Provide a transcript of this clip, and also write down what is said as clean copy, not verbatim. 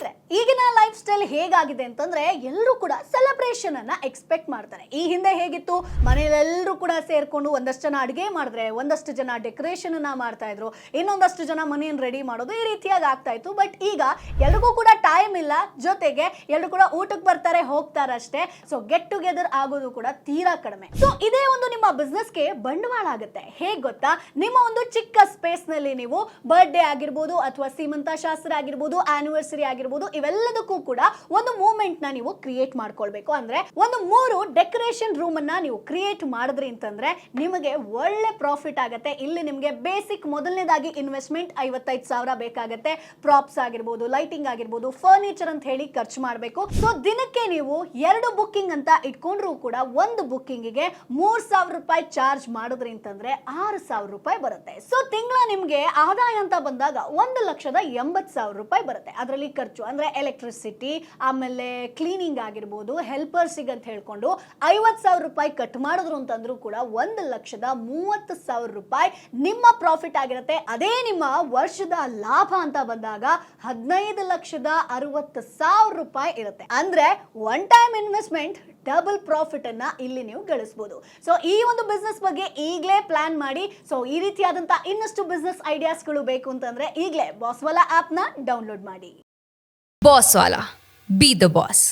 ನಮಸ್ತೆ. ಈಗಿನ life style ಹೇಗಾಗಿದೆ ಅಂತಂದ್ರೆ ಎಲ್ಲರೂ ಕೂಡ ಸೆಲೆಬ್ರೇಷನ್ ಅನ್ನ ಎಕ್ಸ್ಪೆಕ್ಟ್ ಮಾಡ್ತಾರೆ. ಈ ಹಿಂದೆ ಹೇಗಿತ್ತು, ಮನೆಯಲ್ಲೆಲ್ಲರೂ ಕೂಡ ಸೇರ್ಕೊಂಡು ಒಂದಷ್ಟು ಜನ ಅಡುಗೆ ಮಾಡಿದ್ರೆ, ಒಂದಷ್ಟು ಜನ ಡೆಕೋರೇಷನ್ ಅನ್ನ ಮಾಡ್ತಾ ಇದ್ರು, ಇನ್ನೊಂದಷ್ಟು ಜನ ಮನೆಯನ್ನು ರೆಡಿ ಮಾಡೋದು, ಈ ರೀತಿಯಾಗಿ ಆಗ್ತಾ ಇತ್ತು. ಬಟ್ ಈಗ ಎಲ್ರಿಗೂ ಕೂಡ ಟೈಮ್ ಇಲ್ಲ, ಜೊತೆಗೆ ಎಲ್ಲರೂ ಕೂಡ ಊಟಕ್ಕೆ ಬರ್ತಾರೆ ಹೋಗ್ತಾರೆ ಅಷ್ಟೇ. ಸೊ ಗೆಟ್ ಟುಗೆದರ್ ಆಗೋದು ಕೂಡ ತೀರಾ ಕಡಿಮೆ. ಸೊ ಇದೇ ಒಂದು ನಿಮ್ಮ ಬಿಸ್ನೆಸ್ಗೆ ಬಂಡವಾಳ ಆಗುತ್ತೆ. ಹೇಗೆ ಗೊತ್ತಾ, ನಿಮ್ಮ ಒಂದು ಚಿಕ್ಕ ಸ್ಪೇಸ್ ನಲ್ಲಿ ನೀವು ಬರ್ತ್ಡೇ ಆಗಿರ್ಬೋದು ಅಥವಾ ಸೀಮಂತ ಶಾಸ್ತ್ರ ಆಗಿರ್ಬೋದು, ಆನಿವರ್ಸರಿ ಆಗಿರ್ಬೋದು, ಇವೆಲ್ಲದಕ್ಕೂ ಕೂಡ ಒಂದು ಮೂವ್ಮೆಂಟ್ ನ ನೀವು ಕ್ರಿಯೇಟ್ ಮಾಡ್ಕೊಳ್ಬೇಕು. ಅಂದ್ರೆ ಒಂದು 3 ಡೆಕೋರೇಷನ್ ರೂಮ್ ಅನ್ನ ನೀವು ಕ್ರಿಯೇಟ್ ಮಾಡಿದ್ರಿ ಅಂತಂದ್ರೆ ನಿಮಗೆ ಒಳ್ಳೆ ಪ್ರಾಫಿಟ್ ಆಗುತ್ತೆ. ಇಲ್ಲಿ ನಿಮಗೆ ಬೇಸಿಕ್ ಮೊದಲನೇದಾಗಿ ಇನ್ವೆಸ್ಟ್ಮೆಂಟ್ 55,000 ಬೇಕಾಗುತ್ತೆ. ಪ್ರಾಪ್ಸ್ ಆಗಿರ್ಬೋದು, ಲೈಟಿಂಗ್ ಆಗಿರ್ಬೋದು, ಫರ್ನಿಚರ್ ಅಂತ ಹೇಳಿ ಖರ್ಚು ಮಾಡಬೇಕು. ಸೊ ದಿನಕ್ಕೆ ನೀವು 2 ಬುಕ್ಕಿಂಗ್ ಅಂತ ಇಟ್ಕೊಂಡ್ರು ಕೂಡ ಒಂದು ಬುಕ್ಕಿಂಗಿಗೆ 3,000 ರೂಪಾಯಿ ಚಾರ್ಜ್ ಮಾಡಿದ್ರಿ ಅಂತಂದ್ರೆ 6,000 ರೂಪಾಯಿ ಬರುತ್ತೆ. ಸೊ ತಿಂಗಳ ನಿಮ್ಗೆ ಆದಾಯ ಅಂತ ಬಂದಾಗ 1,80,000 ರೂಪಾಯಿ ಬರುತ್ತೆ. ಅದರಲ್ಲಿ ಖರ್ಚು ಅಂದ್ರೆ ಎಲೆಕ್ಟ್ರಿಸಿಟಿ, ಆಮೇಲೆ ಕ್ಲೀನಿಂಗ್ ಆಗಿರ್ಬೋದು, ಹೆಲ್ಪರ್ಸಿಗೆ ಅಂತ ಹೇಳ್ಕೊಂಡು 50,000 ರೂಪಾಯಿ ಕಟ್ ಮಾಡಿದ್ರು ಅಂತಂದ್ರೂ ಕೂಡ 1,30,000 ರೂಪಾಯಿ ನಿಮ್ಮ ಪ್ರಾಫಿಟ್ ಆಗಿರುತ್ತೆ. ಅದೇ ನಿಮ್ಮ ವರ್ಷದ ಲಾಭ ಅಂತ ಬಂದಾಗ 15,60,000 ರೂಪಾಯಿ ಇರುತ್ತೆ. ಅಂದ್ರೆ one time investment double profit ಅನ್ನ ಇಲ್ಲಿ ನೀವು ಗಳಿಸಬಹುದು. ಸೊ ಈ ಒಂದು ಬಿಸ್ನೆಸ್ ಬಗ್ಗೆ ಈಗಲೇ ಪ್ಲಾನ್ ಮಾಡಿ. ಸೊ ಈ ರೀತಿಯಾದಂತ ಇನ್ನಷ್ಟು ಬಿಸ್ನೆಸ್ ಐಡಿಯಾಸ್ಗಳು ಬೇಕು ಅಂತಂದ್ರೆ ಈಗಲೇ ಬಾಸ್ವಾಲಾ ಆಪ್ ನ ಡೌನ್ಲೋಡ್ ಮಾಡಿ. ಬಾಸ್ವಾಲಾ, ಬಿ ದ ಬಾಸ್.